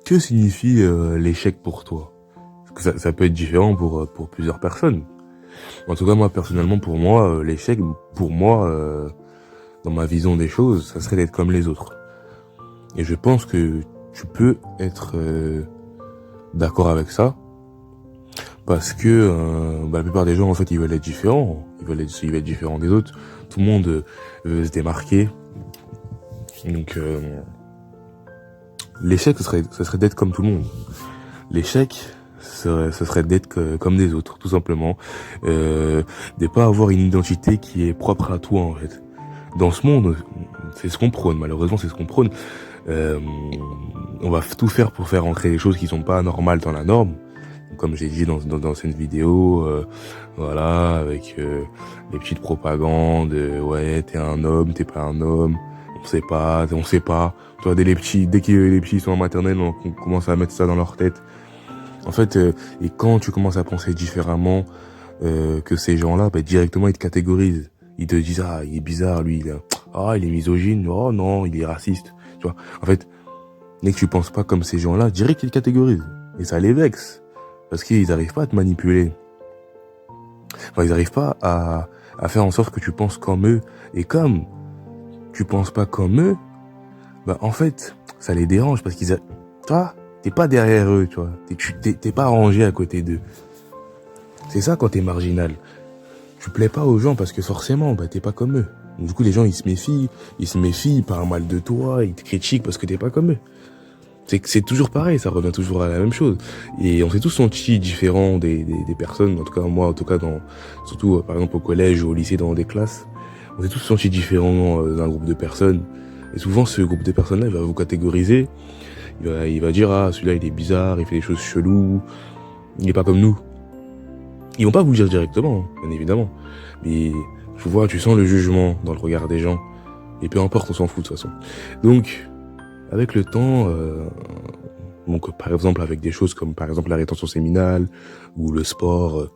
Que signifie l'échec pour toi? Parce que ça peut être différent pour plusieurs personnes. En tout cas, moi, personnellement, pour moi, l'échec, pour moi, dans ma vision des choses, ça serait d'être comme les autres. Et je pense que tu peux être d'accord avec ça, parce que la plupart des gens, en fait, ils veulent être différents. Ils veulent être différents des autres. Tout le monde veut se démarquer. Donc, l'échec, ce serait d'être comme tout le monde. L'échec, ce serait d'être comme des autres, tout simplement. De pas avoir une identité qui est propre à toi, en fait. Dans ce monde, c'est ce qu'on prône, malheureusement, c'est ce qu'on prône. On va tout faire pour faire entrer des choses qui sont pas normales dans la norme. Comme j'ai dit dans cette vidéo, voilà, avec les petites propagandes, ouais, t'es un homme, t'es pas un homme, on sait pas. Tu vois, dès que les petits sont en maternelle, on commence à mettre ça dans leur tête. En fait, et quand tu commences à penser différemment que ces gens-là, bah, directement ils te catégorisent. Ils te disent ah il est bizarre lui, il est misogyne, oh non il est raciste. Tu vois. En fait, dès que tu penses pas comme ces gens-là, direct ils te catégorisent et ça les vexe parce qu'ils arrivent pas à te manipuler. Enfin, ils arrivent pas à faire en sorte que tu penses comme eux. Et comme tu penses pas comme eux, bah en fait ça les dérange parce toi t'es pas derrière eux, tu vois. T'es pas rangé à côté d'eux. C'est ça quand t'es marginal. Tu plais pas aux gens parce que forcément, bah, t'es pas comme eux. Donc, du coup, les gens, ils se méfient, ils parlent mal de toi, ils te critiquent parce que t'es pas comme eux. C'est toujours pareil, ça revient toujours à la même chose. Et on s'est tous sentis différents des personnes, en tout cas, moi, en tout cas, surtout, par exemple, au collège ou au lycée, dans des classes. On s'est tous sentis différents d'un groupe de personnes. Et souvent, ce groupe de personnes-là, il va vous catégoriser. Il va dire, ah, celui-là, il est bizarre, il fait des choses cheloues, il est pas comme nous. Ils vont pas vous le dire directement, bien évidemment. Mais tu vois, tu sens le jugement dans le regard des gens. Et peu importe, on s'en fout de toute façon. Donc, avec le temps, donc par exemple avec des choses comme par exemple la rétention séminale ou le sport,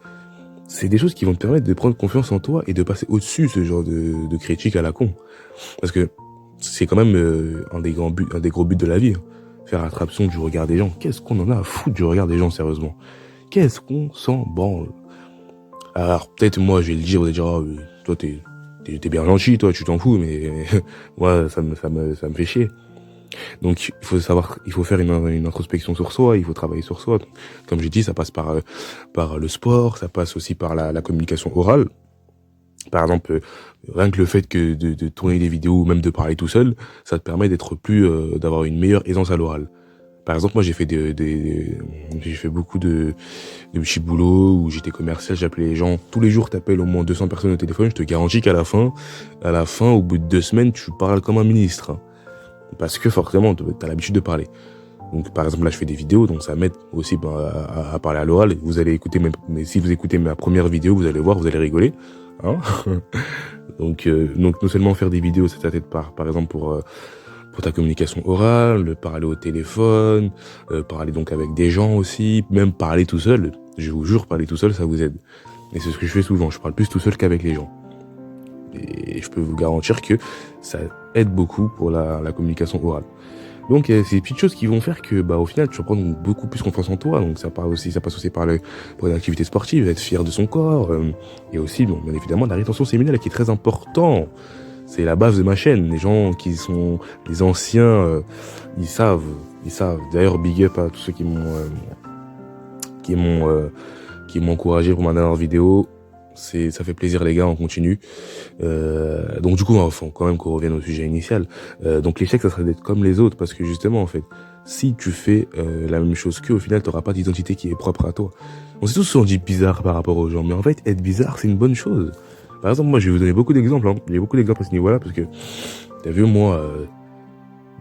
c'est des choses qui vont te permettre de prendre confiance en toi et de passer au-dessus ce genre de critiques à la con. Parce que c'est quand même un des gros buts de la vie. Hein. Faire abstraction du regard des gens. Qu'est-ce qu'on en a à foutre du regard des gens, sérieusement? Qu'est-ce qu'on s'en branle? Alors peut-être moi je vais le dire, vous allez dire toi t'es bien gentil, toi tu t'en fous, mais moi ça me fait chier. Donc il faut faire une introspection sur soi, il faut travailler sur soi. Comme j'ai dit, ça passe par le sport, ça passe aussi par la communication orale. Par exemple, rien que le fait que de tourner des vidéos ou même de parler tout seul, ça te permet d'avoir une meilleure aisance à l'oral. Par exemple, moi, j'ai fait beaucoup de petits boulots où j'étais commercial, j'appelais les gens. Tous les jours, t'appelles au moins 200 personnes au téléphone. Je te garantis qu'à la fin, au bout de 2 semaines, tu parles comme un ministre. Hein. Parce que forcément, t'as l'habitude de parler. Donc, par exemple, là, je fais des vidéos, donc ça m'aide aussi à parler à l'oral. Vous allez écouter, mais si vous écoutez ma première vidéo, vous allez voir, vous allez rigoler. Hein. Donc, non seulement faire des vidéos, ça t'aide par exemple pour ta communication orale, parler au téléphone, parler donc avec des gens aussi, même parler tout seul. Je vous jure, parler tout seul, ça vous aide. Et c'est ce que je fais souvent. Je parle plus tout seul qu'avec les gens. Et je peux vous garantir que ça aide beaucoup pour la communication orale. Donc, c'est des petites choses qui vont faire que, au final, tu vas prendre beaucoup plus confiance en toi. Donc, ça passe aussi pour une activité sportive, être fier de son corps. Et aussi, bon, bien évidemment, la rétention séminale qui est très important. C'est la base de ma chaîne. Les gens qui sont les anciens, ils savent. D'ailleurs, big up à tous ceux qui m'ont encouragé pour ma dernière vidéo. Ça fait plaisir les gars, on continue. Donc du coup, faut quand même qu'on revienne au sujet initial. Donc l'échec, ça serait d'être comme les autres, parce que justement, en fait, si tu fais la même chose qu'eux, au final, t'auras pas d'identité qui est propre à toi. On s'est tous sentis bizarres par rapport aux gens, mais en fait, être bizarre, c'est une bonne chose. Par exemple, moi, je vais vous donner beaucoup d'exemples. Hein. Il y a beaucoup d'exemples à ce niveau-là, parce que t'as vu, moi,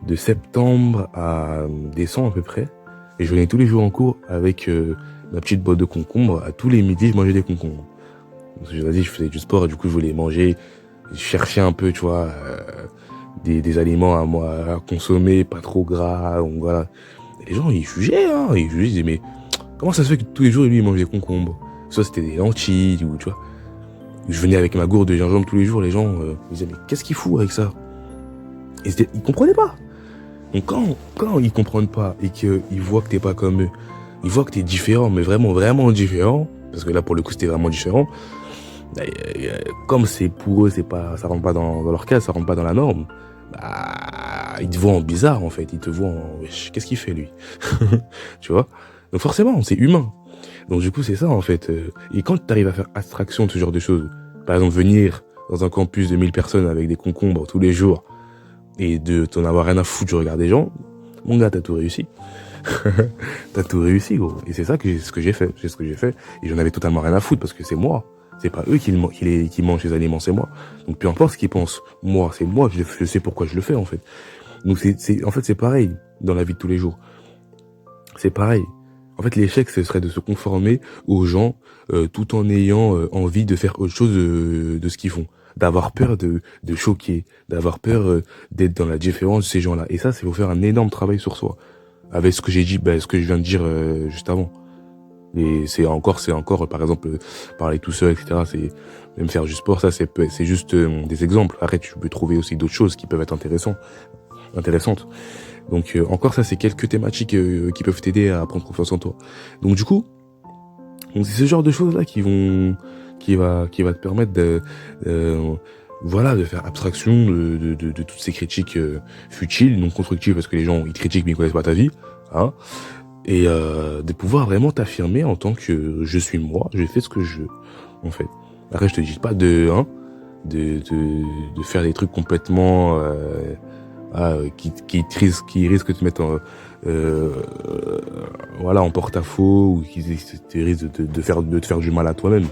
de septembre à décembre à peu près, et je venais tous les jours en cours avec ma petite boîte de concombres. À tous les midis, je mangeais des concombres. Vas-y, je faisais du sport et du coup je voulais manger, je cherchais un peu, tu vois, des aliments à consommer, pas trop gras, donc voilà. Et les gens ils jugeaient, ils disaient mais comment ça se fait que tous les jours lui il mange des concombres? Soit c'était des lentilles ou tu vois. Je venais avec ma gourde de gingembre tous les jours, les gens ils disaient mais qu'est-ce qu'il fout avec ça? Et ils comprenaient pas. Donc quand ils comprennent pas et qu'ils voient que t'es pas comme eux, ils voient que t'es différent, mais vraiment, vraiment différent, parce que là, pour le coup, c'était vraiment différent, bah, comme c'est pour eux, ça rentre pas dans leur case, ça rentre pas dans la norme, bah, ils te voient en bizarre, en fait, ils te voient en, wesh, qu'est-ce qu'il fait, lui? Tu vois? Donc forcément, c'est humain. Donc du coup, c'est ça, en fait. Et quand t'arrives à faire abstraction de ce genre de choses, par exemple, venir dans un campus de 1000 personnes avec des concombres tous les jours, et de t'en avoir rien à foutre du regard des gens, mon gars, t'as tout réussi. T'as tout réussi, gros. Et c'est ça ce que j'ai fait. C'est ce que j'ai fait. Et j'en avais totalement rien à foutre parce que c'est moi. C'est pas eux qui mangent les aliments, c'est moi. Donc peu importe ce qu'ils pensent. Moi, c'est moi. Je sais pourquoi je le fais, en fait. Donc en fait, c'est pareil dans la vie de tous les jours. C'est pareil. En fait, l'échec, ce serait de se conformer aux gens, tout en ayant envie de faire autre chose de ce qu'ils font. D'avoir peur de choquer, d'avoir peur d'être dans la différence de ces gens-là. Et ça, c'est faut faire un énorme travail sur soi. Avec ce que j'ai dit, ce que je viens de dire juste avant. Et c'est encore, par exemple, parler tout seul, etc. C'est même faire du sport, ça, c'est juste des exemples. Après, tu peux trouver aussi d'autres choses qui peuvent être intéressantes. Donc encore, ça, c'est quelques thématiques qui peuvent t'aider à prendre confiance en toi. Donc du coup, c'est ce genre de choses là qui va te permettre de faire abstraction de toutes ces critiques futiles, non constructives, parce que les gens ils te critiquent mais ils connaissent pas ta vie, hein, et de pouvoir vraiment t'affirmer en tant que je suis moi, je fais ce que je veux, en fait. Après, je te dis pas de faire des trucs complètement qui risquent de te mettre en porte-à-faux, ou qui risquent de te faire du mal à toi-même.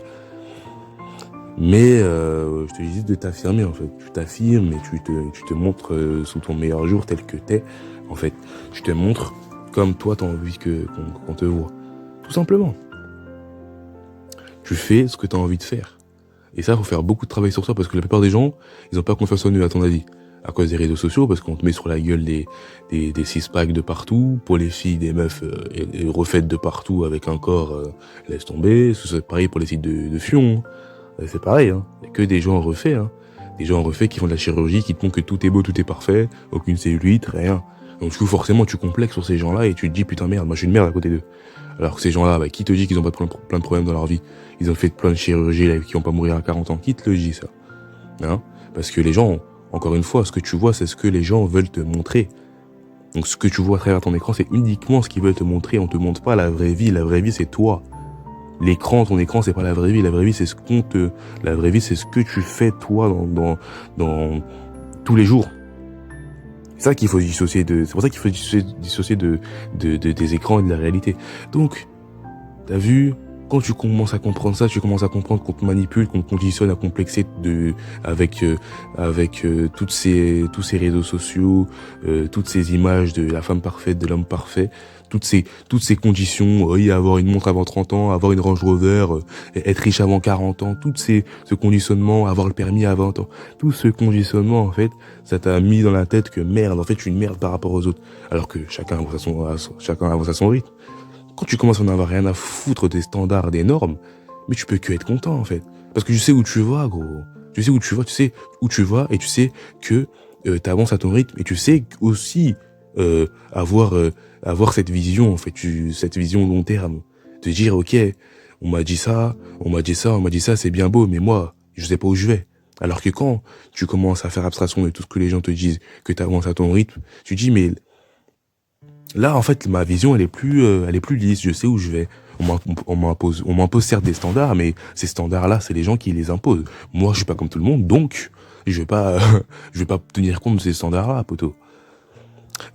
Mais je te dis juste de t'affirmer, en fait. Tu t'affirmes et tu te montres sous ton meilleur jour tel que t'es. En fait, tu te montres comme toi t'as envie qu'on te voit. Tout simplement. Tu fais ce que t'as envie de faire. Et ça, faut faire beaucoup de travail sur ça, parce que la plupart des gens, ils ont pas confiance en eux, à ton avis. À cause des réseaux sociaux, parce qu'on te met sur la gueule des 6-packs de partout. Pour les filles, des meufs refaites de partout avec un corps, laisse tomber. C'est pareil pour les sites de fion. C'est pareil, hein. Il y a que des gens refaits, hein. Des gens refaits qui font de la chirurgie, qui te montrent que tout est beau, tout est parfait, aucune cellulite, rien. Donc du coup, forcément, tu complexes sur ces gens-là et tu te dis, putain, merde, moi je suis une merde à côté d'eux. Alors que ces gens-là, qui te dit qu'ils ont pas plein de problèmes dans leur vie? Ils ont fait plein de chirurgies, là, qui vont pas mourir à 40 ans. Qui te le dit, ça? Hein? Parce que les gens, encore une fois, ce que tu vois, c'est ce que les gens veulent te montrer. Donc ce que tu vois à travers ton écran, c'est uniquement ce qu'ils veulent te montrer. On te montre pas la vraie vie. La vraie vie, c'est toi. Ton écran, c'est pas la vraie vie. La vraie vie, c'est la vraie vie, c'est ce que tu fais, toi, dans tous les jours. C'est ça qu'il faut dissocier c'est pour ça qu'il faut dissocier des écrans et de la réalité. Donc, t'as vu, quand tu commences à comprendre ça, tu commences à comprendre qu'on te manipule, qu'on te conditionne à complexer avec tous ces réseaux sociaux, toutes ces images de la femme parfaite, de l'homme parfait, toutes ces conditions, avoir une montre avant 30 ans, avoir une Range Rover, être riche avant 40 ans, ce conditionnement, avoir le permis à 20 ans, tout ce conditionnement, en fait, ça t'a mis dans la tête que merde, en fait, je suis une merde par rapport aux autres, alors que chacun avance à son rythme. Quand tu commences à en avoir rien à foutre des standards, des normes, mais tu peux que être content, en fait. Parce que tu sais où tu vas, gros. Tu sais où tu vas et tu sais que t'avances à ton rythme, et tu sais aussi avoir cette vision, en fait, cette vision long terme. Te dire, ok, on m'a dit ça, c'est bien beau, mais moi, je sais pas où je vais. Alors que quand tu commences à faire abstraction de tout ce que les gens te disent, que t'avances à ton rythme, tu dis, mais là, en fait, ma vision, elle est plus lisse. Je sais où je vais. On m'impose certes des standards, mais ces standards-là, c'est les gens qui les imposent. Moi, je suis pas comme tout le monde, donc je vais pas tenir compte de ces standards-là, poteau.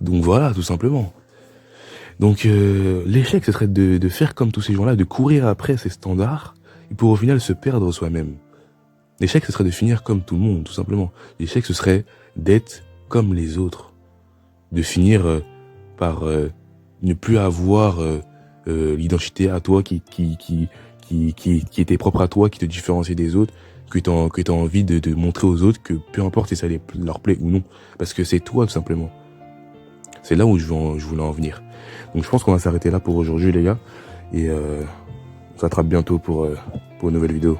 Donc voilà, tout simplement. Donc l'échec, ce serait de faire comme tous ces gens-là, de courir après ces standards, et pour au final se perdre soi-même. L'échec, ce serait de finir comme tout le monde, tout simplement. L'échec, ce serait d'être comme les autres, de finir par ne plus avoir l'identité à toi qui était propre à toi, qui te différenciait des autres, que t'as envie de montrer aux autres, que peu importe si ça leur plaît ou non, parce que c'est toi, tout simplement. C'est là où je voulais en venir. Donc je pense qu'on va s'arrêter là pour aujourd'hui, les gars, et on s'attrape bientôt pour une nouvelle vidéo.